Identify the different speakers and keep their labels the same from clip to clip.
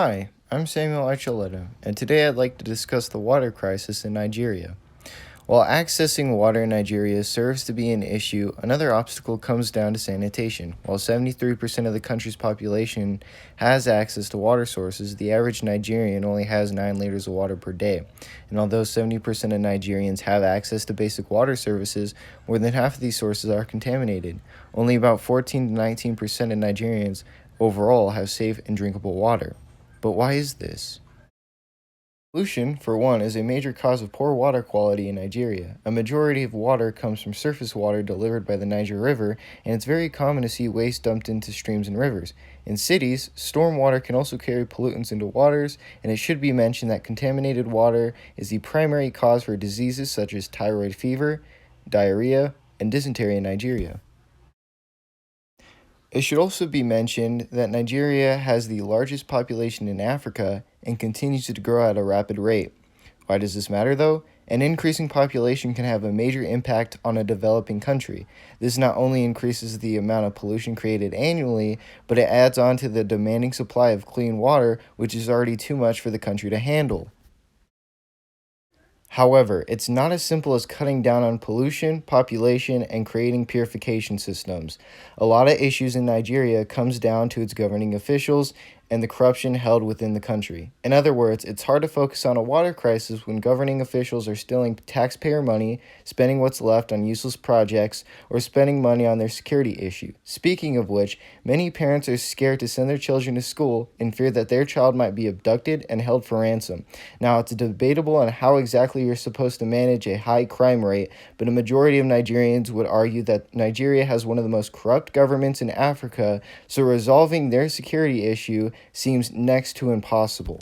Speaker 1: Hi, I'm Samuel Archuleta, and today I'd like to discuss the water crisis in Nigeria. While accessing water in Nigeria serves to be an issue, another obstacle comes down to sanitation. While 73% of the country's population has access to water sources, the average Nigerian only has 9 liters of water per day. And although 70% of Nigerians have access to basic water services, more than half of these sources are contaminated. Only about 14 to 19% of Nigerians overall have safe and drinkable water. But why is this? Pollution, for one, is a major cause of poor water quality in Nigeria. A majority of water comes from surface water delivered by the Niger River, and it's very common to see waste dumped into streams and rivers. In cities, storm water can also carry pollutants into waters, and it should be mentioned that contaminated water is the primary cause for diseases such as typhoid fever, diarrhea, and dysentery in Nigeria. It should also be mentioned that Nigeria has the largest population in Africa and continues to grow at a rapid rate. Why does this matter though? An increasing population can have a major impact on a developing country. This not only increases the amount of pollution created annually, but it adds on to the demanding supply of clean water, which is already too much for the country to handle. However, it's not as simple as cutting down on pollution, population, and creating purification systems. A lot of issues in Nigeria comes down to its governing officials and the corruption held within the country. In other words, it's hard to focus on a water crisis when governing officials are stealing taxpayer money, spending what's left on useless projects, or spending money on their security issue. Speaking of which, many parents are scared to send their children to school in fear that their child might be abducted and held for ransom. Now, it's debatable on how exactly you're supposed to manage a high crime rate, but a majority of Nigerians would argue that Nigeria has one of the most corrupt governments in Africa, so resolving their security issue seems next to impossible.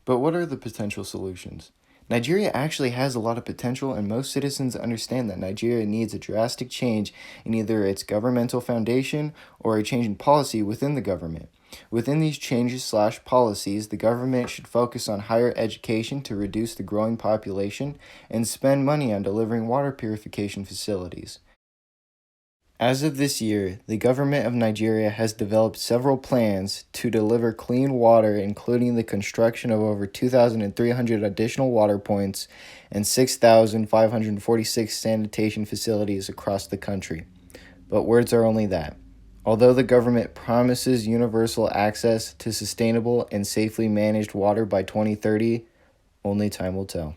Speaker 1: But what are the potential solutions? Nigeria actually has a lot of potential, and most citizens understand that Nigeria needs a drastic change in either its governmental foundation or a change in policy within the government. Within these changes/policies, the government should focus on higher education to reduce the growing population and spend money on delivering water purification facilities. As of this year, the government of Nigeria has developed several plans to deliver clean water, including the construction of over 2,300 additional water points and 6,546 sanitation facilities across the country. But words are only that. Although the government promises universal access to sustainable and safely managed water by 2030, only time will tell.